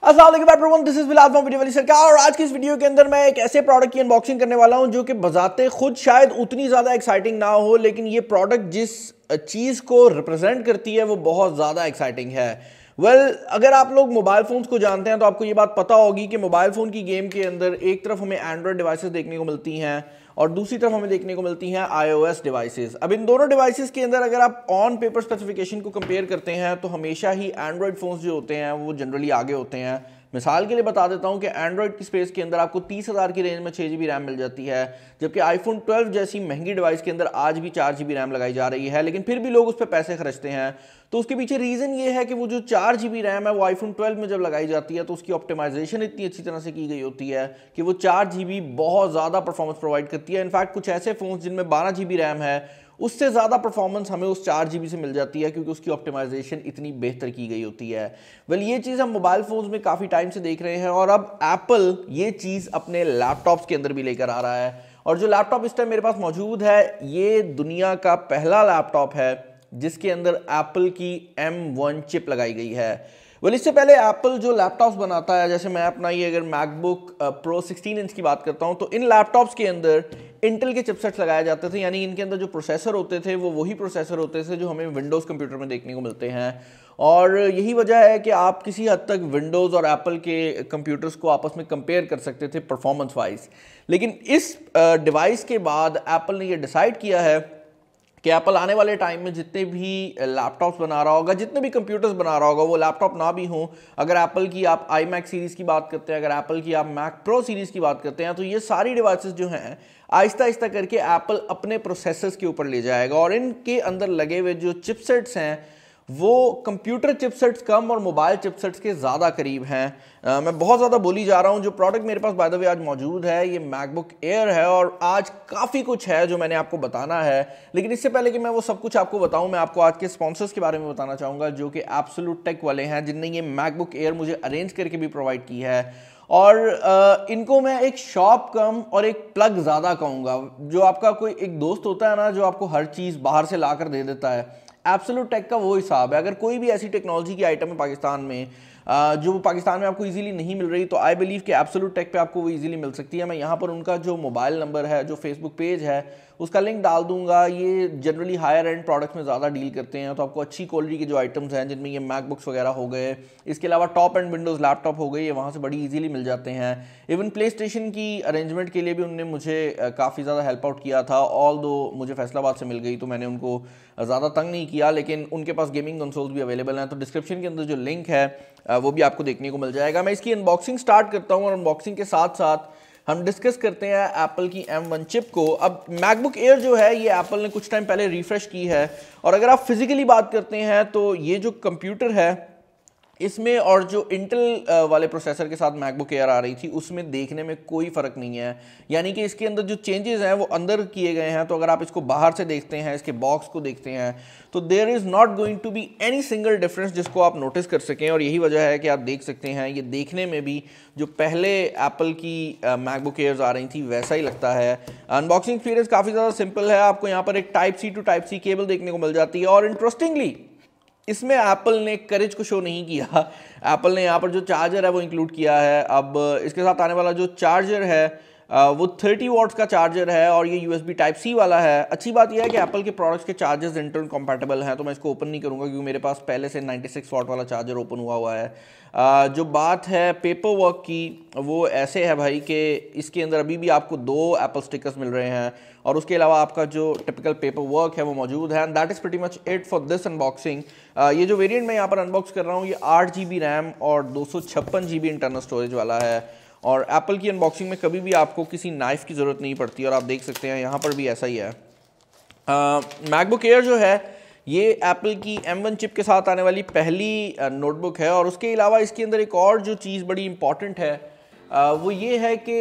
अस्सलाम वालेकुम everyone, this is Bilal from video वाली सरकार। और आज की इस वीडियो के अंदर मैं एक ऐसे प्रोडक्ट की अनबॉक्सिंग करने वाला हूं जो कि बजाते खुद शायद उतनी ज़्यादा एक्साइटिंग ना हो, लेकिन ये प्रोडक्ट जिस चीज़ को रिप्रेजेंट करती है वो बहुत ज़्यादा एक्साइटिंग है। अगर आप लोग मोबाइल फ़ोन्स को जानते हैं तो आपको ये बात पता होगी कि मोबाइल फ़ोन की गेम के अंदर एक तरफ हमें एंड्रॉयड डिवाइसेस देखने को मिलती हैं और दूसरी तरफ हमें देखने को मिलती हैं iOS डिवाइसेस। अब इन दोनों डिवाइसेस के अंदर अगर आप ऑन पेपर स्पेसिफिकेशन को कंपेयर करते हैं तो हमेशा ही एंड्रॉयड फ़ोन्स जो होते हैं वो जनरली आगे होते हैं। मिसाल के लिए बता देता हूं कि एंड्रॉयड की स्पेस के अंदर आपको 30,000 की रेंज में 6 GB रैम मिल जाती है, जबकि आईफोन 12 जैसी महंगी डिवाइस के अंदर आज भी 4 GB रैम लगाई जा रही है, लेकिन फिर भी लोग उस पर पैसे खर्चते हैं। तो उसके पीछे रीज़न ये है कि वो जो 4 GB रैम है वो आईफोन 12 में जब लगाई जाती है तो उसकी ऑप्टिमाइजेशन इतनी अच्छी तरह से की गई होती है कि वो 4 GB बहुत ज़्यादा परफॉर्मेंस प्रोवाइड करती है। इनफैक्ट कुछ ऐसे फ़ोन जिनमें 12 GB रैम है उससे ज़्यादा परफॉर्मेंस हमें उस 4 GB से मिल जाती है, क्योंकि उसकी ऑप्टिमाइजेशन इतनी बेहतर की गई होती है। ये चीज़ हम मोबाइल फ़ोन्स में काफ़ी टाइम से देख रहे हैं और अब एप्पल ये चीज़ अपने लैपटॉप्स के अंदर भी लेकर आ रहा है। और जो लैपटॉप इस टाइम मेरे पास मौजूद है ये दुनिया का पहला लैपटॉप है जिसके अंदर एप्पल की M1 चिप लगाई गई है। इससे पहले एप्पल जो लैपटॉप्स बनाता है, जैसे मैं अपना ये अगर मैकबुक प्रो 16 इंच की बात करता हूँ तो इन लैपटॉप्स के अंदर इंटेल के चिपसेट्स लगाए जाते थे, यानी इनके अंदर जो प्रोसेसर होते थे वो वही प्रोसेसर होते थे जो हमें विंडोज़ कंप्यूटर में देखने को मिलते हैं। और यही वजह है कि आप किसी हद तक विंडोज़ और एप्पल के कंप्यूटर्स को आपस में कंपेयर कर सकते थे परफॉर्मेंस वाइज। लेकिन इस डिवाइस के बाद एप्पल ने यह डिसाइड किया है कि एप्पल आने वाले टाइम में जितने भी लैपटॉप्स बना रहा होगा, जितने भी कंप्यूटर्स बना रहा होगा, वो लैपटॉप ना भी हों, अगर एप्पल की आप iMac सीरीज़ की बात करते हैं, अगर एप्पल की आप मैक प्रो सीरीज़ की बात करते हैं, तो ये सारी डिवाइसेस जो हैं आहिस्ता आहिस्ता करके एप्पल अपने प्रोसेसर्स के ऊपर ले जाएगा और इनके अंदर लगे हुए जो चिपसेट्स हैं वो कंप्यूटर चिपसेट्स कम और मोबाइल चिपसेट्स के ज़्यादा करीब हैं। मैं बहुत ज़्यादा बोली जा रहा हूँ। जो प्रोडक्ट मेरे पास बाय द वे आज मौजूद है ये मैकबुक एयर है और आज काफ़ी कुछ है जो मैंने आपको बताना है, लेकिन इससे पहले कि मैं वो सब कुछ आपको बताऊँ मैं आपको आज के स्पॉन्सर्स के बारे में बताना चाहूँगा जो कि एब्सोल्यूट टेक वाले हैं, जिनने ये मैकबुक एयर मुझे अरेंज करके भी प्रोवाइड की है। और इनको मैं एक शॉप कम और एक प्लग ज़्यादा कहूँगा। जो आपका कोई एक दोस्त होता है ना जो आपको हर चीज़ बाहर से ला कर दे देता है, एब्सोल्यूट टेक का वो हिसाब है। अगर कोई भी ऐसी टेक्नोलॉजी की आइटम है पाकिस्तान में जो पाकिस्तान में आपको इजीली नहीं मिल रही, तो आई बिलीव कि एब्सोल्यूट टेक पे आपको वो इजीली मिल सकती है। मैं यहाँ पर उनका जो मोबाइल नंबर है, जो फेसबुक पेज है, उसका लिंक डाल दूंगा। ये जनरली हायर एंड प्रोडक्ट्स में ज़्यादा डील करते हैं, तो आपको अच्छी क्वालिटी के जो आइटम्स हैं जिनमें ये मैकबुक्स वगैरह हो गए, इसके अलावा टॉप एंड विंडोज़ लैपटॉप हो गए, ये वहाँ से बड़ी ईजिली मिल जाते हैं। इवन प्ले स्टेशन की अरेंजमेंट के लिए भी उन्होंने मुझे काफ़ी ज़्यादा हेल्प आउट किया था। ऑल दो मुझे फैसलाबाद से मिल गई तो मैंने उनको ज़्यादा तंग नहीं किया, लेकिन उनके पास गेमिंग कंसोल्स भी अवेलेबल हैं। तो डिस्क्रिप्शन के अंदर जो लिंक है वो भी आपको देखने को मिल जाएगा। मैं इसकी अनबॉक्सिंग स्टार्ट करता हूँ और अनबॉक्सिंग के साथ साथ हम डिस्कस करते हैं एप्पल की M1 चिप को। अब मैकबुक एयर जो है ये एप्पल ने कुछ टाइम पहले रिफ्रेश की है और अगर आप फिजिकली बात करते हैं तो ये जो कंप्यूटर है इसमें और जो इंटेल वाले प्रोसेसर के साथ मैकबुक एयर आ रही थी उसमें देखने में कोई फ़र्क नहीं है, यानी कि इसके अंदर जो चेंजेस हैं वो अंदर किए गए हैं। तो अगर आप इसको बाहर से देखते हैं, इसके बॉक्स को देखते हैं, तो there is not going to be any single difference जिसको आप नोटिस कर सकें। और यही वजह है कि आप देख सकते हैं ये देखने में भी जो पहले एप्पल की मैकबुक एयर्स आ रही थी वैसा ही लगता है। अनबॉक्सिंग एक्सपीरियंस काफ़ी ज़्यादा सिंपल है। आपको यहाँ पर एक type C to type C cable देखने को मिल जाती है और इंटरेस्टिंगली इसमें एप्पल ने करेज को शो नहीं किया। एप्पल ने यहाँ पर जो चार्जर है वो इंक्लूड किया है। अब इसके साथ आने वाला जो चार्जर है वो 30 वॉट्स का चार्जर है और ये USB टाइप सी वाला है। अच्छी बात यह है कि एप्पल के प्रोडक्ट्स के चार्जर्स इंटरनल कंपैटिबल हैं, तो मैं इसको ओपन नहीं करूँगा क्योंकि मेरे पास पहले से 96 वॉट वाला चार्जर ओपन हुआ है। जो बात है पेपर वर्क की वो ऐसे है भाई कि इसके अंदर अभी भी आपको 2 एप्पल स्टिकर्स मिल रहे हैं और उसके अलावा आपका जो टिपिकल पेपर वर्क है वो मौजूद है। And that is pretty much it for this unboxing. ये जो वेरिएंट मैं यहाँ पर अनबॉक्स कर रहा हूँ ये 8 GB रैम और 256 GB इंटरनल स्टोरेज वाला है। और एप्पल की अनबॉक्सिंग में कभी भी आपको किसी नाइफ़ की ज़रूरत नहीं पड़ती और आप देख सकते हैं यहाँ पर भी ऐसा ही है। मैकबुक एयर जो है ये एप्पल की M1 चिप के साथ आने वाली पहली नोटबुक है और उसके अलावा इसके अंदर एक और जो चीज़ बड़ी इंपॉर्टेंट है वो ये है कि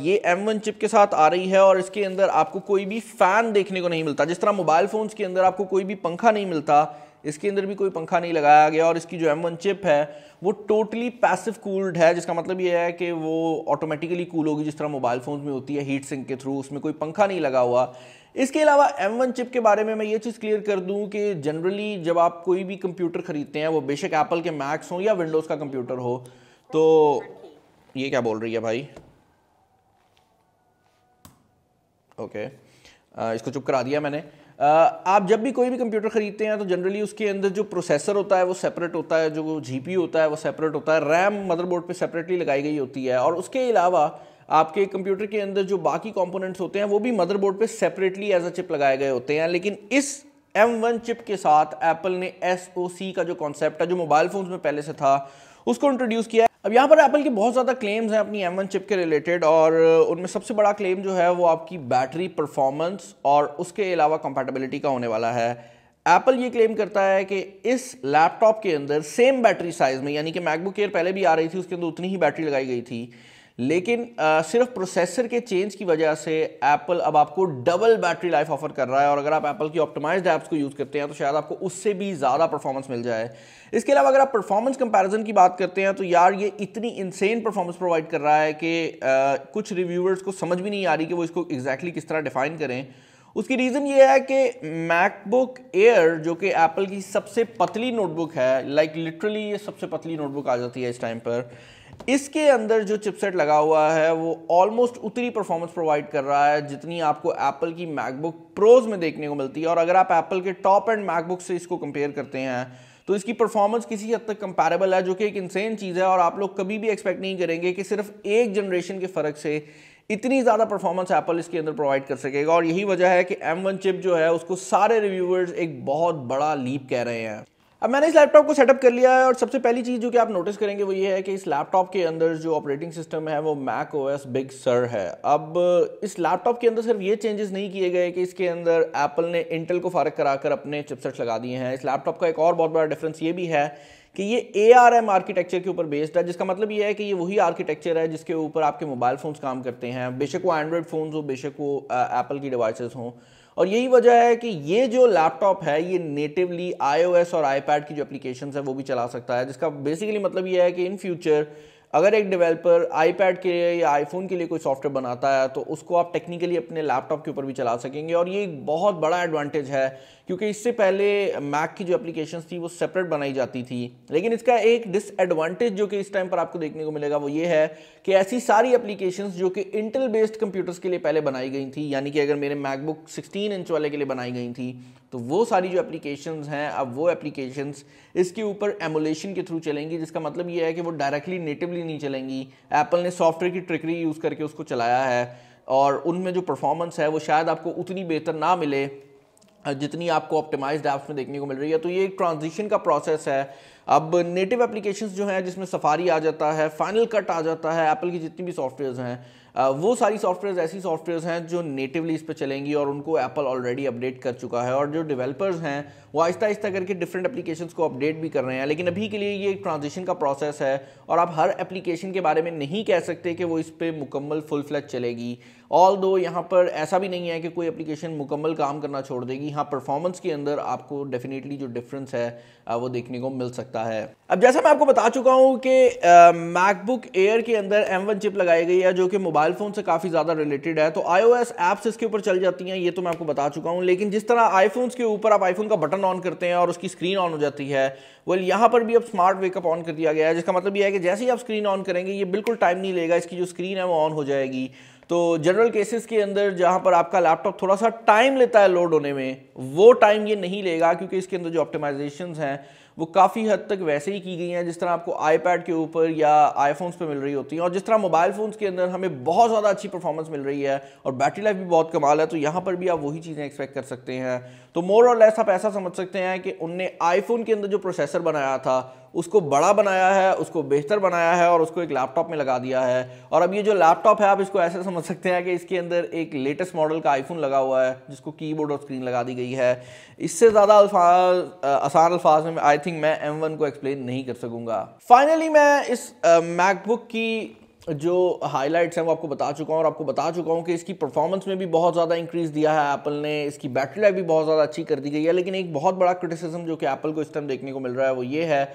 ये M1 चिप के साथ आ रही है और इसके अंदर आपको कोई भी फ़ैन देखने को नहीं मिलता। जिस तरह मोबाइल फ़ोन्स के अंदर आपको कोई भी पंखा नहीं मिलता, इसके अंदर भी कोई पंखा नहीं लगाया गया और इसकी जो M1 चिप है वो टोटली पैसिव कूल्ड है, जिसका मतलब ये है कि वो ऑटोमेटिकली कूल होगी जिस तरह मोबाइल फ़ोन्स में होती है हीट सिंक के थ्रू। उसमें कोई पंखा नहीं लगा हुआ। इसके अलावा M1 चिप के बारे में मैं ये चीज़ क्लियर कर दूं कि जनरली जब आप कोई भी कंप्यूटर खरीदते हैं, वो बेशक एप्पल के मैक्स हो या विंडोज़ का कंप्यूटर हो, तो ये क्या बोल रही है भाई? ओके, इसको चुप करा दिया मैंने। आप जब भी कोई भी कंप्यूटर खरीदते हैं तो जनरली उसके अंदर जो प्रोसेसर होता है वो सेपरेट होता है, जो जीपीयू होता है वो सेपरेट होता है, रैम मदरबोर्ड पे सेपरेटली लगाई गई होती है, और उसके अलावा आपके कंप्यूटर के अंदर जो बाकी कंपोनेंट्स होते हैं वो भी मदरबोर्ड पे सेपरेटली एज अ चिप लगाए गए होते हैं। लेकिन इस M1 चिप के साथ एप्पल ने SoC का जो कॉन्सेप्ट है, जो मोबाइल फोन्स में पहले से था, उसको इंट्रोड्यूस किया है। अब यहाँ पर एप्पल के बहुत ज़्यादा क्लेम्स हैं अपनी M1 चिप के रिलेटेड, और उनमें सबसे बड़ा क्लेम जो है वो आपकी बैटरी परफॉर्मेंस और उसके अलावा कंपैटिबिलिटी का होने वाला है। एप्पल ये क्लेम करता है कि इस लैपटॉप के अंदर सेम बैटरी साइज में, यानी कि मैकबुक एयर पहले भी आ रही थी उसके अंदर उतनी ही बैटरी लगाई गई थी, लेकिन सिर्फ प्रोसेसर के चेंज की वजह से एप्पल अब आपको डबल बैटरी लाइफ ऑफर कर रहा है, और अगर आप एप्पल की ऑप्टिमाइज्ड ऐप्स को यूज़ करते हैं तो शायद आपको उससे भी ज़्यादा परफॉर्मेंस मिल जाए। इसके अलावा अगर आप परफॉर्मेंस कंपैरिजन की बात करते हैं तो यार ये इतनी इंसेन परफॉर्मेंस प्रोवाइड कर रहा है कि कुछ रिव्यूअर्स को समझ भी नहीं आ रही कि वो इसको एग्जैक्टली किस तरह डिफाइन करें। उसकी रीज़न ये है कि मैकबुक एयर जो कि एप्पल की सबसे पतली नोटबुक है, लाइक लिटरली ये सबसे पतली नोटबुक आ जाती है इस टाइम पर, इसके अंदर जो चिपसेट लगा हुआ है वो ऑलमोस्ट उतनी परफॉर्मेंस प्रोवाइड कर रहा है जितनी आपको एप्पल की मैकबुक प्रोज में देखने को मिलती है। और अगर आप एप्पल के टॉप एंड मैकबुक से इसको कंपेयर करते हैं तो इसकी परफॉर्मेंस किसी हद तक कंपैरेबल है, जो कि एक इंसेन चीज़ है, और आप लोग कभी भी एक्सपेक्ट नहीं करेंगे कि सिर्फ एक जनरेशन के फ़र्क से इतनी ज़्यादा परफॉर्मेंस एप्पल इसके अंदर प्रोवाइड कर सकेगा। और यही वजह है कि M1 चिप जो है उसको सारे रिव्यूअर्स एक बहुत बड़ा लीप कह रहे हैं। अब मैंने इस लैपटॉप को सेटअप कर लिया है, और सबसे पहली चीज़ जो कि आप नोटिस करेंगे वो ये है कि इस लैपटॉप के अंदर जो ऑपरेटिंग सिस्टम है वो मैक OS बिग सर है। अब इस लैपटॉप के अंदर सिर्फ ये चेंजेस नहीं किए गए कि इसके अंदर एप्पल ने इंटेल को फारग कराकर अपने चिपसेट्स लगा दिए हैं। इस लैपटॉप का एक और बहुत बड़ा डिफरेंस ये भी है कि ये ARM आर्किटेक्चर के ऊपर बेस्ड है, जिसका मतलब ये है कि ये वही आर्किटेक्चर है जिसके ऊपर आपके मोबाइल फ़ोन्स काम करते हैं, बेशक वो एंड्रॉयड फ़ोन्स हो, बेशक वो एप्पल की डिवाइसेस हों। और यही वजह है कि ये जो लैपटॉप है ये नेटिवली iOS और iPad की जो एप्लीकेशंस है वो भी चला सकता है, जिसका बेसिकली मतलब ये है कि इन फ्यूचर अगर एक डेवलपर iPad के लिए या iPhone के लिए कोई सॉफ्टवेयर बनाता है तो उसको आप टेक्निकली अपने लैपटॉप के ऊपर भी चला सकेंगे। और ये एक बहुत बड़ा एडवांटेज है, क्योंकि इससे पहले मैक की जो एप्लीकेशंस थी वो सेपरेट बनाई जाती थी। लेकिन इसका एक डिसएडवांटेज जो कि इस टाइम पर आपको देखने को मिलेगा वो ये है कि ऐसी सारी एप्लीकेशंस जो कि इंटेल बेस्ड कंप्यूटर्स के लिए पहले बनाई गई थी, यानी कि अगर मेरे मैकबुक 16 इंच वाले के लिए बनाई गई थी, तो वो सारी जो एप्लीकेशंस हैं अब वो एप्लीकेशंस इसके ऊपर एमुलेशन के थ्रू चलेंगी, जिसका मतलब ये है कि वो डायरेक्टली नेटिवली नहीं चलेंगी। एप्पल ने सॉफ्टवेयर की ट्रिकरी यूज़ करके उसको चलाया है, और उनमें जो परफॉर्मेंस है वो शायद आपको उतनी बेहतर ना मिले जितनी आपको ऑप्टिमाइज्ड ऐप्स में देखने को मिल रही है। तो ये एक ट्रांजिशन का प्रोसेस है। अब नेटिव एप्लीकेशंस जो हैं जिसमें सफारी आ जाता है, फाइनल कट आ जाता है, एप्पल की जितनी भी सॉफ्टवेयर्स हैं वो सारी सॉफ्टवेयर्स ऐसी सॉफ्टवेयर्स हैं जो नेटिवली इस पर चलेंगी, और उनको एप्पल ऑलरेडी अपडेट कर चुका है। और जो डेवलपर्स हैं वो आहिस्ता आहिस्ता करके डिफरेंट एप्लीकेशंस को अपडेट भी कर रहे हैं। लेकिन अभी के लिए ये एक ट्रांजिशन का प्रोसेस है, और आप हर एप्लीकेशन के बारे में नहीं कह सकते कि वो इस पर मुकम्मल फुल फ्लैज चलेगी। ऑल दो यहाँ पर ऐसा भी नहीं है कि कोई एप्लीकेशन मुकम्मल काम करना छोड़ देगी। हाँ, परफॉर्मेंस के अंदर आपको डेफिनेटली जो डिफरेंस है वो देखने को मिल सकता है। अब जैसा मैं आपको बता चुका हूँ कि मैकबुक एयर के अंदर M1 चिप लगाई गई है जो कि मोबाइल फ़ोन से काफ़ी ज़्यादा रिलेटेड है, तो iOS ऐप्स इसके ऊपर चल जाती हैं, ये तो मैं आपको बता चुका हूँ। लेकिन जिस तरह आईफोन्स के ऊपर आप आईफोन का बटन ऑन करते हैं और उसकी स्क्रीन ऑन हो जाती है, वेल यहाँ पर भी अब स्मार्ट वेकअप ऑन कर दिया गया है, जिसका मतलब ये है कि जैसे ही आप स्क्रीन ऑन करेंगे ये बिल्कुल टाइम नहीं लेगा, इसकी जो स्क्रीन है वो ऑन हो जाएगी। तो जनरल केसेस के अंदर जहाँ पर आपका लैपटॉप थोड़ा सा टाइम लेता है लोड होने में, वो टाइम ये नहीं लेगा, क्योंकि इसके अंदर जो ऑप्टिमाइजेशंस हैं वो काफ़ी हद तक वैसे ही की गई हैं जिस तरह आपको iPad के ऊपर या आईफोन्स पे मिल रही होती हैं। और जिस तरह मोबाइल फ़ोन्स के अंदर हमें बहुत ज़्यादा अच्छी परफॉर्मेंस मिल रही है और बैटरी लाइफ भी बहुत कमाल है, तो यहाँ पर भी आप वही चीज़ें एक्सपेक्ट कर सकते हैं। तो मोर और लेस आप ऐसा समझ सकते हैं कि उनने आईफोन के अंदर जो प्रोसेसर बनाया था उसको बड़ा बनाया है, उसको बेहतर बनाया है और उसको एक लैपटॉप में लगा दिया है। और अब ये जो लैपटॉप है आप इसको ऐसे समझ सकते हैं कि इसके अंदर एक लेटेस्ट मॉडल का आईफोन लगा हुआ है जिसको कीबोर्ड और स्क्रीन लगा दी गई है। इससे ज़्यादा आसान अल्फाज में आई थिंक मैं M1 को एक्सप्लेन नहीं कर सकूंगा। फाइनली मैं इस मैकबुक की जो हाइलाइट्स हैं वो आपको बता चुका हूँ, और आपको बता चुका हूँ कि इसकी परफॉर्मेंस में भी बहुत ज़्यादा इंक्रीज़ दिया है एप्पल ने, इसकी बैटरी लाइफ भी बहुत ज़्यादा अच्छी कर दी गई है। लेकिन एक बहुत बड़ा क्रिटिसिज्म जो कि एप्पल को इस टाइम देखने को मिल रहा है वो ये है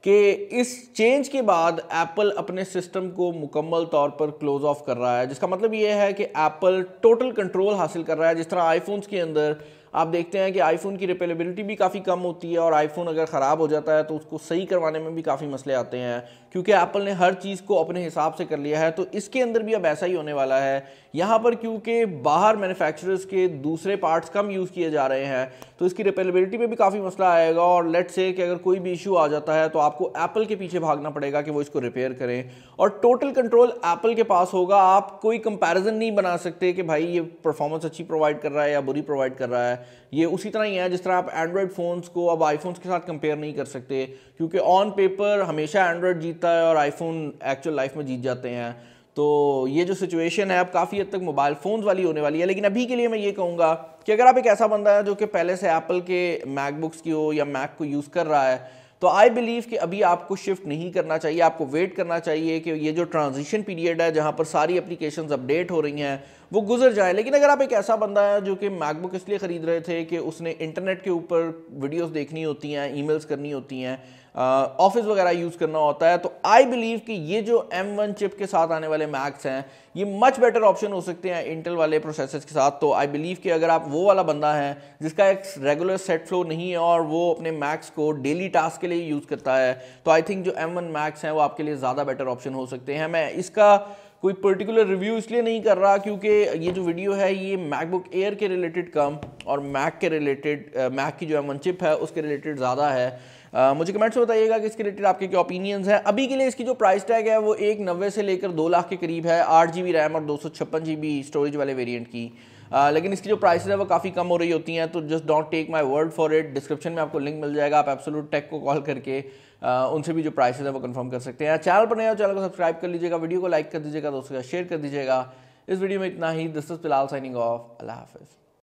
कि इस चेंज के बाद एप्पल अपने सिस्टम को मुकम्मल तौर पर क्लोज ऑफ कर रहा है, जिसका मतलब ये है कि एप्पल टोटल कंट्रोल हासिल कर रहा है। जिस तरह आईफोन्स के अंदर आप देखते हैं कि आईफोन की रिपेलेबिलिटी भी काफ़ी कम होती है और आईफोन अगर ख़राब हो जाता है तो उसको सही करवाने में भी काफ़ी मसले आते हैं, क्योंकि एप्पल ने हर चीज़ को अपने हिसाब से कर लिया है। तो इसके अंदर भी अब ऐसा ही होने वाला है। यहाँ पर क्योंकि बाहर मैन्युफैक्चरर्स के दूसरे पार्ट्स कम यूज़ किए जा रहे हैं तो इसकी रिपेलेबिलिटी में भी काफ़ी मसला आएगा, और लेट्स से कि अगर कोई भी इशू आ जाता है तो आपको एप्पल के पीछे भागना पड़ेगा कि वो इसको रिपेयर करें, और टोटल कंट्रोल एप्पल के पास होगा। आप कोई कंपैरिजन नहीं बना सकते कि भाई ये परफॉर्मेंस अच्छी प्रोवाइड कर रहा है या बुरी प्रोवाइड कर रहा है। ये उसी तरह ही है जिस तरह आप एंड्रॉयड फ़ोन्स को अब आईफोन्स के साथ कंपेयर नहीं कर सकते, क्योंकि ऑन पेपर हमेशा एंड्रॉयड जीतता है और आईफोन एक्चुअल लाइफ में जीत जाते हैं। तो ये जो सिचुएशन है अब काफ़ी हद तक मोबाइल फ़ोन्स वाली होने वाली है। लेकिन अभी के लिए मैं ये कहूँगा कि अगर आप एक ऐसा बंदा है जो कि पहले से एप्पल के मैकबुक्स की हो या मैक को यूज़ कर रहा है, तो आई बिलीव कि अभी आपको शिफ्ट नहीं करना चाहिए। आपको वेट करना चाहिए कि ये जो ट्रांजिशन पीरियड है जहाँ पर सारी एप्लीकेशंस अपडेट हो रही हैं वो गुजर जाए। लेकिन अगर आप एक ऐसा बंदा है जो कि मैकबुक इसलिए ख़रीद रहे थे कि उसने इंटरनेट के ऊपर वीडियोस देखनी होती हैं, ईमेल्स करनी होती हैं, ऑफिस वगैरह यूज़ करना होता है, तो आई बिलीव कि ये जो M1 चिप के साथ आने वाले मैक्स हैं ये मच बेटर ऑप्शन हो सकते हैं इंटेल वाले प्रोसेसर्स के साथ। तो आई बिलीव कि अगर आप वो वाला बंदा है जिसका एक रेगुलर सेट फ्लो नहीं है और वो अपने मैक्स को डेली टास्क के लिए यूज़ करता है, तो आई थिंक जो M1 मैक्स हैं वो आपके लिए ज़्यादा बेटर ऑप्शन हो सकते हैं। मैं इसका कोई पर्टिकुलर रिव्यू इसलिए नहीं कर रहा क्योंकि ये जो वीडियो है ये मैकबुक एयर के रिलेटेड कम और मैक के रिलेटेड, मैक की जो M1 चिप है उसके रिलेटेड ज़्यादा है। मुझे कमेंट्स में बताइएगा कि इसके रिलेटेड आपके क्या ओपिनियंस हैं। अभी के लिए इसकी जो प्राइस टैग है वो 190 से लेकर 2 लाख के करीब है, 8 GB रैम और 256 GB स्टोरेज वाले वेरिएंट की। लेकिन इसकी जो प्राइस है वो काफ़ी कम हो रही होती हैं, तो just don't take my word for it. Description में आपको लिंक मिल जाएगा, आप एब्सोल्यूट टेक को कॉल करके उनसे भी जो प्राइसेस है वो कंफर्म कर सकते हैं। चैनल पर नए हो चैनल को सब्सक्राइब कर लीजिएगा, वीडियो को लाइक कर दीजिएगा, दोस्तों के साथ शेयर कर दीजिएगा। इस वीडियो में इतना ही। This is Bilal signing off. Allah हाफिज़।